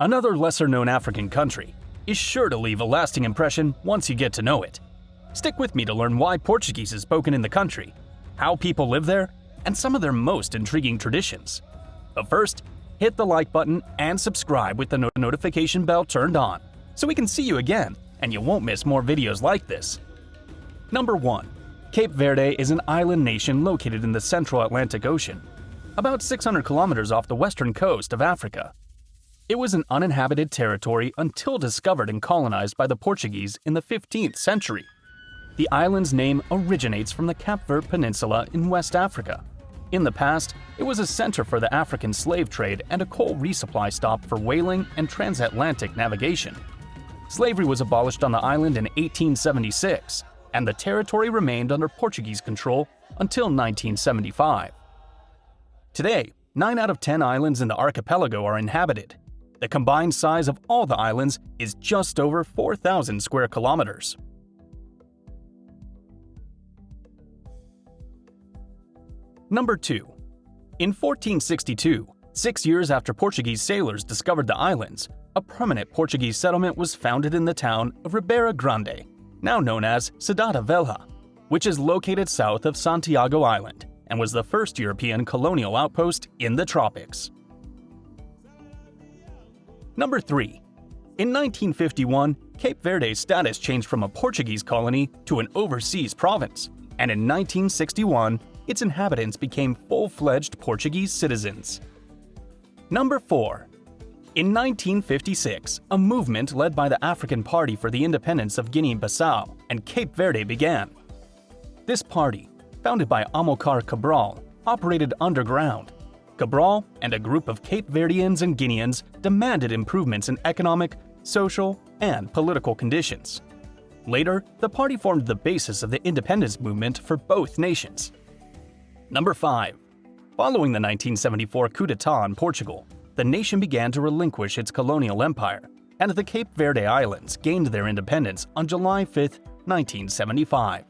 Another lesser-known African country is sure to leave a lasting impression once you get to know it. Stick with me to learn why Portuguese is spoken in the country, how people live there, and some of their most intriguing traditions. But first, hit the like button and subscribe with the notification bell turned on so we can see you again and you won't miss more videos like this. Number 1. Cape Verde is an island nation located in the central Atlantic Ocean, about 600 kilometers off the western coast of Africa. It was an uninhabited territory until discovered and colonized by the Portuguese in the 15th century. The island's name originates from the Cape Verde Peninsula in West Africa. In the past, it was a center for the African slave trade and a coal resupply stop for whaling and transatlantic navigation. Slavery was abolished on the island in 1876, and the territory remained under Portuguese control until 1975. Today, 9 out of 10 islands in the archipelago are inhabited. The combined size of all the islands is just over 4,000 square kilometers. Number 2. In 1462, 6 years after Portuguese sailors discovered the islands, a permanent Portuguese settlement was founded in the town of Ribeira Grande, now known as Cidade Velha, which is located south of Santiago Island and was the first European colonial outpost in the tropics. Number 3. In 1951, Cape Verde's status changed from a Portuguese colony to an overseas province, and in 1961, its inhabitants became full-fledged Portuguese citizens. Number 4. In 1956, a movement led by the African Party for the Independence of Guinea-Bissau and Cape Verde began. This party, founded by Amilcar Cabral, operated underground. Cabral and a group of Cape Verdeans and Guineans demanded improvements in economic, social, and political conditions. Later, the party formed the basis of the independence movement for both nations. Number 5. Following the 1974 coup d'etat in Portugal, the nation began to relinquish its colonial empire, and the Cape Verde Islands gained their independence on July 5, 1975.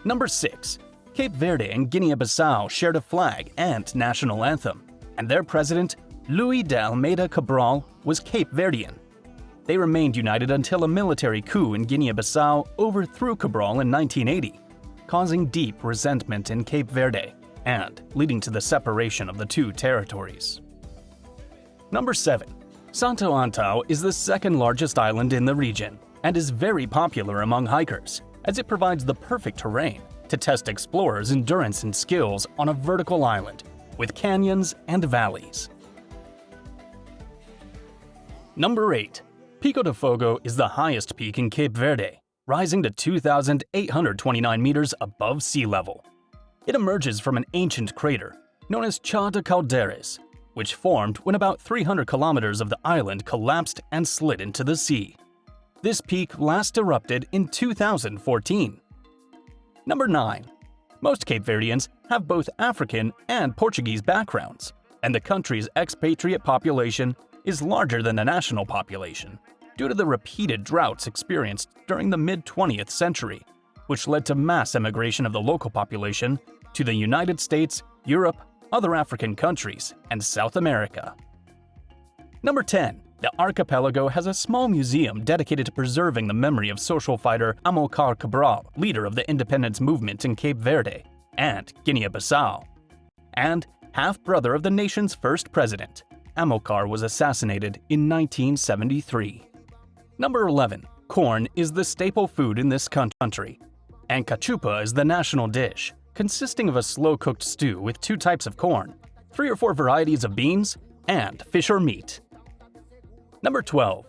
Number 6. Cape Verde and Guinea-Bissau shared a flag and national anthem, and their president, Luís de Almeida Cabral, was Cape Verdean. They remained united until a military coup in Guinea-Bissau overthrew Cabral in 1980, causing deep resentment in Cape Verde and leading to the separation of the two territories. Number 7. Santo Antão is the second largest island in the region and is very popular among hikers, as it provides the perfect terrain to test explorers' endurance and skills on a vertical island with canyons and valleys. Number 8. Pico de Fogo is the highest peak in Cape Verde, rising to 2,829 meters above sea level. It emerges from an ancient crater known as Chá de Caldeiras, which formed when about 300 kilometers of the island collapsed and slid into the sea. This peak last erupted in 2014. Number 9. Most Cape Verdeans have both African and Portuguese backgrounds, and the country's expatriate population is larger than the national population due to the repeated droughts experienced during the mid-20th century, which led to mass emigration of the local population to the United States, Europe, other African countries, and South America. Number 10. The archipelago has a small museum dedicated to preserving the memory of social fighter Amilcar Cabral, leader of the independence movement in Cape Verde and Guinea-Bissau, and half-brother of the nation's first president. Amilcar was assassinated in 1973. Number 11. Corn is the staple food in this country, and cachupa is the national dish, consisting of a slow-cooked stew with 2 types of corn, 3 or 4 varieties of beans, and fish or meat. Number 12.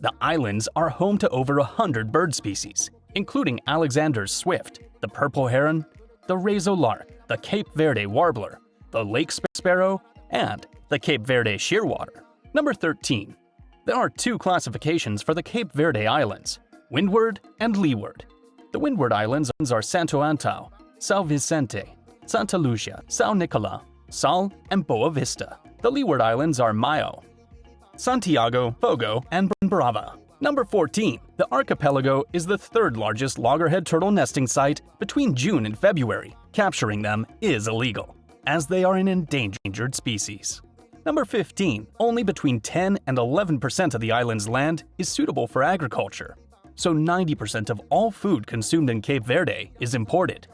The islands are home to over 100 bird species, including Alexander's swift, the purple heron, the Rezo lark, the Cape Verde warbler, the lake sparrow, and the Cape Verde shearwater. Number 13. There are 2 classifications for the Cape Verde Islands, Windward and Leeward. The Windward Islands are Santo Antão, São Vicente, Santa Lucia, São Nicolau, Sal, and Boa Vista. The Leeward Islands are Maio, Santiago, Fogo, and Brava. Number 14. The archipelago is the 3rd largest loggerhead turtle nesting site between June and February. Capturing them is illegal, as they are an endangered species. Number 15. Only between 10 and 11% of the island's land is suitable for agriculture, so 90% of all food consumed in Cape Verde is imported.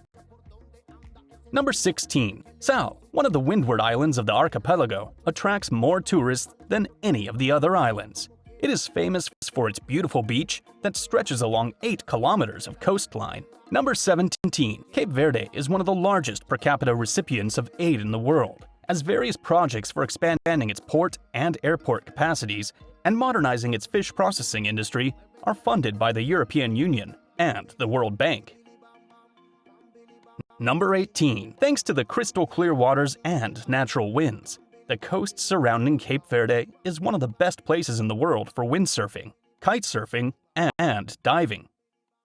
Number 16. Sal, one of the windward islands of the archipelago, attracts more tourists than any of the other islands. It is famous for its beautiful beach that stretches along 8 kilometers of coastline. Number 17. Cape Verde is one of the largest per capita recipients of aid in the world, as various projects for expanding its port and airport capacities and modernizing its fish processing industry are funded by the European Union and the World Bank. Number 18. Thanks to the crystal clear waters and natural winds, the coast surrounding Cape Verde is one of the best places in the world for windsurfing, kite surfing, and diving.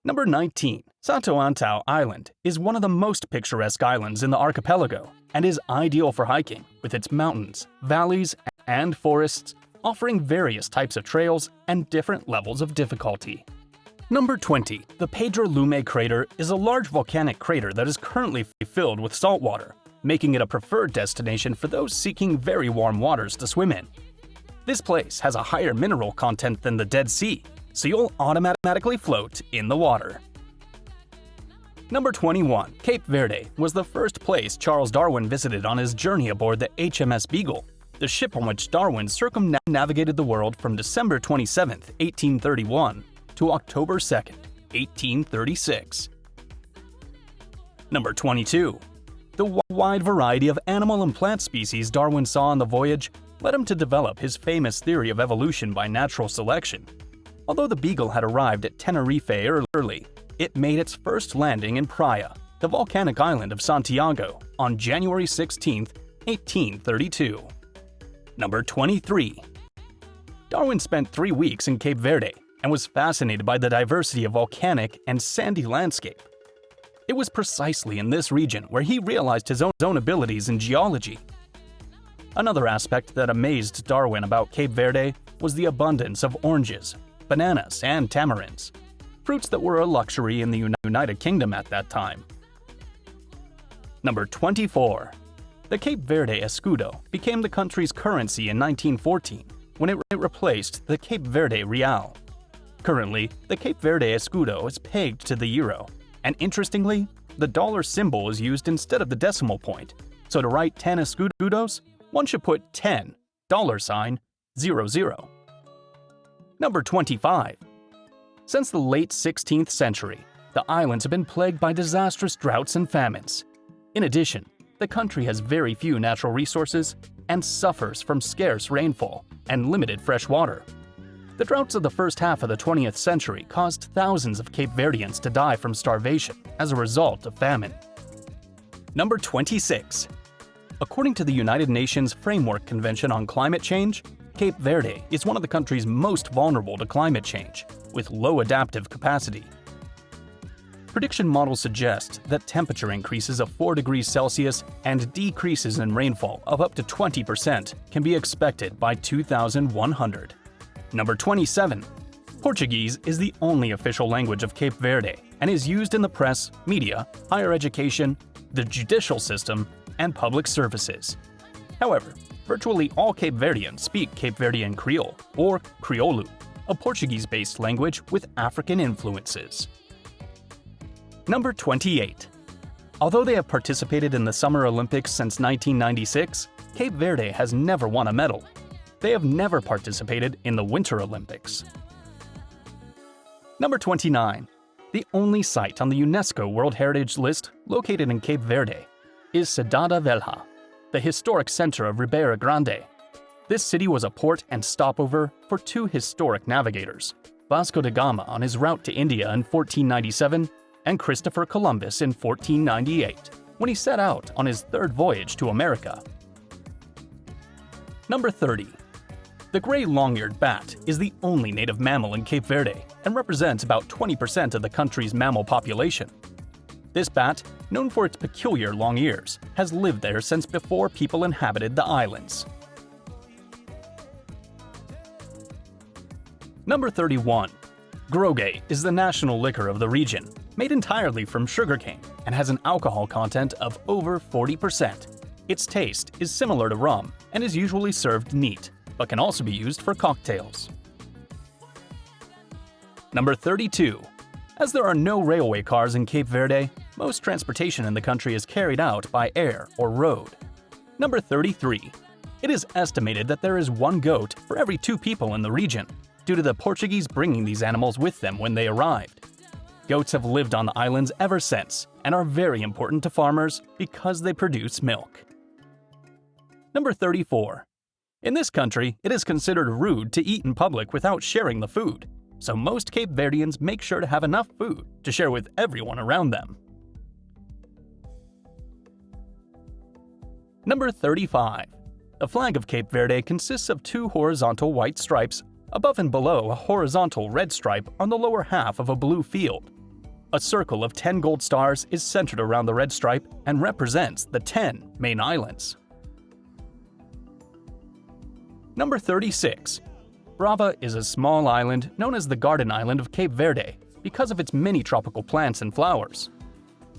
Number 19. Santo Antão Island is one of the most picturesque islands in the archipelago and is ideal for hiking, with its mountains, valleys, and forests offering various types of trails and different levels of difficulty. Number 20. The Pedro Lume crater is a large volcanic crater that is currently filled with salt water, making it a preferred destination for those seeking very warm waters to swim in. This place has a higher mineral content than the Dead Sea, so you'll automatically float in the water. Number 21. Cape Verde was the first place Charles Darwin visited on his journey aboard the HMS Beagle, the ship on which Darwin circumnavigated the world from December 27, 1831 to October 2, 1836. Number 22. The wide variety of animal and plant species Darwin saw on the voyage led him to develop his famous theory of evolution by natural selection. Although the Beagle had arrived at Tenerife early, it made its first landing in Praia, the volcanic island of Santiago, on January 16, 1832. Number 23. Darwin spent 3 weeks in Cape Verde and was fascinated by the diversity of volcanic and sandy landscape. It was precisely in this region where he realized his own abilities in geology. Another aspect that amazed Darwin about Cape Verde was the abundance of oranges, bananas, and tamarinds, fruits that were a luxury in the United Kingdom at that time. Number 24. The Cape Verde escudo became the country's currency in 1914 when it replaced the Cape Verde real. Currently, the Cape Verde escudo is pegged to the euro, and interestingly, the dollar symbol is used instead of the decimal point, so to write 10 escudos, one should put 10 $00. Number 25. Since the late 16th century, the islands have been plagued by disastrous droughts and famines. In addition, the country has very few natural resources and suffers from scarce rainfall and limited fresh water. The droughts of the first half of the 20th century caused thousands of Cape Verdeans to die from starvation as a result of famine. Number 26. According to the United Nations Framework Convention on Climate Change, Cape Verde is one of the countries most vulnerable to climate change, with low adaptive capacity. Prediction models suggest that temperature increases of 4 degrees Celsius and decreases in rainfall of up to 20% can be expected by 2100. Number 27. Portuguese is the only official language of Cape Verde and is used in the press, media, higher education, the judicial system, and public services. However, virtually all Cape Verdeans speak Cape Verdean Creole, or Crioulo, a Portuguese-based language with African influences. Number 28. Although they have participated in the Summer Olympics since 1996, Cape Verde has never won a medal. They have never participated in the Winter Olympics. Number 29. The only site on the UNESCO World Heritage List located in Cape Verde is Cidade Velha, the historic center of Ribeira Grande. This city was a port and stopover for 2 historic navigators, Vasco da Gama on his route to India in 1497 and Christopher Columbus in 1498, when he set out on his 3rd voyage to America. Number 30. The gray long-eared bat is the only native mammal in Cape Verde and represents about 20% of the country's mammal population. This bat, known for its peculiar long ears, has lived there since before people inhabited the islands. Number 31. Grogue is the national liquor of the region, made entirely from sugarcane and has an alcohol content of over 40%. Its taste is similar to rum and is usually served neat, but can also be used for cocktails. Number 32. As there are no railway cars in Cape Verde, most transportation in the country is carried out by air or road. Number 33. It is estimated that there is one goat for every 2 people in the region, due to the Portuguese bringing these animals with them when they arrived. Goats have lived on the islands ever since and are very important to farmers because they produce milk. Number 34. In this country, it is considered rude to eat in public without sharing the food, so most Cape Verdeans make sure to have enough food to share with everyone around them. Number 35. The flag of Cape Verde consists of 2 horizontal white stripes above and below a horizontal red stripe on the lower half of a blue field. A circle of 10 gold stars is centered around the red stripe and represents the 10 main islands. Number 36. Brava is a small island known as the Garden Island of Cape Verde because of its many tropical plants and flowers.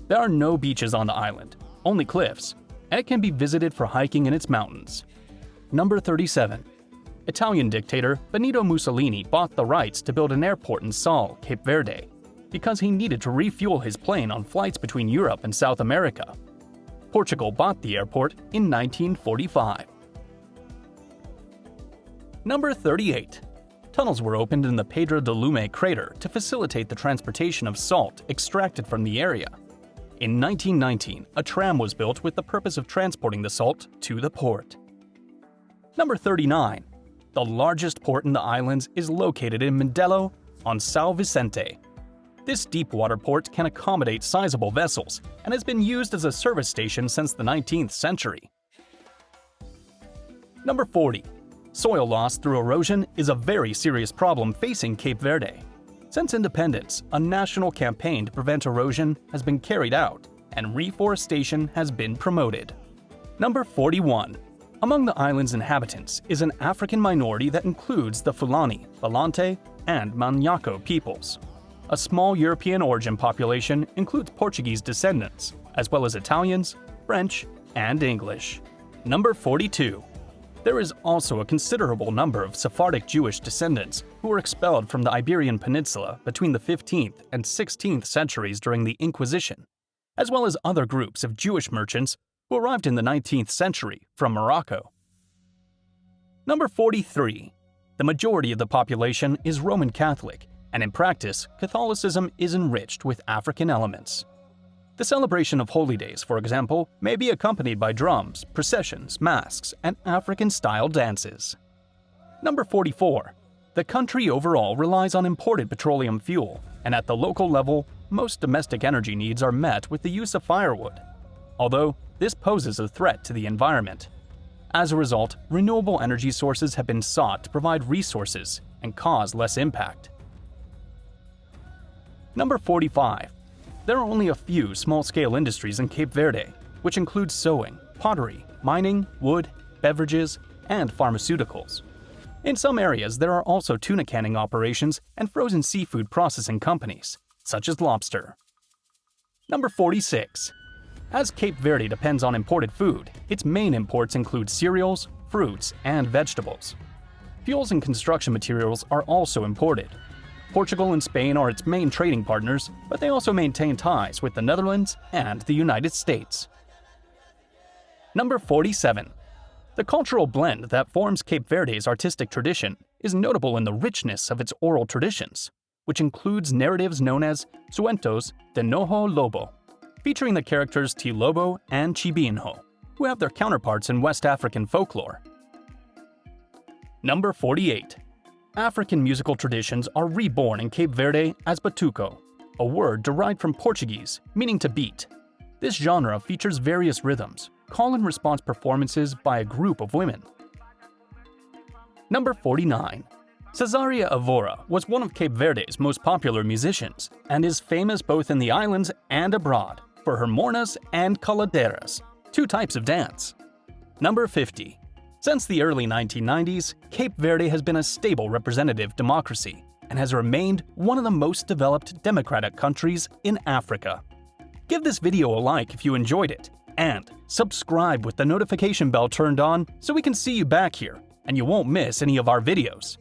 There are no beaches on the island, only cliffs, and it can be visited for hiking in its mountains. Number 37. Italian dictator Benito Mussolini bought the rights to build an airport in Sal, Cape Verde, because he needed to refuel his plane on flights between Europe and South America. Portugal bought the airport in 1945. Number 38. Tunnels were opened in the Pedra de Lume crater to facilitate the transportation of salt extracted from the area. In 1919, a tram was built with the purpose of transporting the salt to the port. Number 39. The largest port in the islands is located in Mindelo on São Vicente. This deep-water port can accommodate sizable vessels and has been used as a service station since the 19th century. Number 40. Soil loss through erosion is a very serious problem facing Cape Verde. Since independence, a national campaign to prevent erosion has been carried out, and reforestation has been promoted. Number 41. Among the island's inhabitants is an African minority that includes the Fulani, Balante, and Maniaco peoples. A small European origin population includes Portuguese descendants, as well as Italians, French, and English. Number 42. There is also a considerable number of Sephardic Jewish descendants who were expelled from the Iberian Peninsula between the 15th and 16th centuries during the Inquisition, as well as other groups of Jewish merchants who arrived in the 19th century from Morocco. Number 43. The majority of the population is Roman Catholic, and in practice, Catholicism is enriched with African elements. The celebration of holy days, for example, may be accompanied by drums, processions, masks, and African-style dances. Number 44. The country overall relies on imported petroleum fuel, and at the local level, most domestic energy needs are met with the use of firewood, although this poses a threat to the environment. As a result, renewable energy sources have been sought to provide resources and cause less impact. Number 45. There are only a few small-scale industries in Cape Verde, which include sewing, pottery, mining, wood, beverages, and pharmaceuticals. In some areas, there are also tuna canning operations and frozen seafood processing companies, such as lobster. Number 46. As Cape Verde depends on imported food, its main imports include cereals, fruits, and vegetables. Fuels and construction materials are also imported. Portugal and Spain are its main trading partners, but they also maintain ties with the Netherlands and the United States. Number 47. The cultural blend that forms Cape Verde's artistic tradition is notable in the richness of its oral traditions, which includes narratives known as Suentos de Noho Lobo, featuring the characters T-Lobo and Chibinho, who have their counterparts in West African folklore. Number 48. African musical traditions are reborn in Cape Verde as batuco, a word derived from Portuguese meaning to beat. This genre features various rhythms, call-and-response performances by a group of women. Number 49. Cesaria Evora was one of Cape Verde's most popular musicians and is famous both in the islands and abroad for her mornas and coladeras, 2 types of dance. Number 50. Since the early 1990s, Cape Verde has been a stable representative democracy and has remained one of the most developed democratic countries in Africa. Give this video a like if you enjoyed it, And subscribe with the notification bell turned on so we can see you back here and you won't miss any of our videos.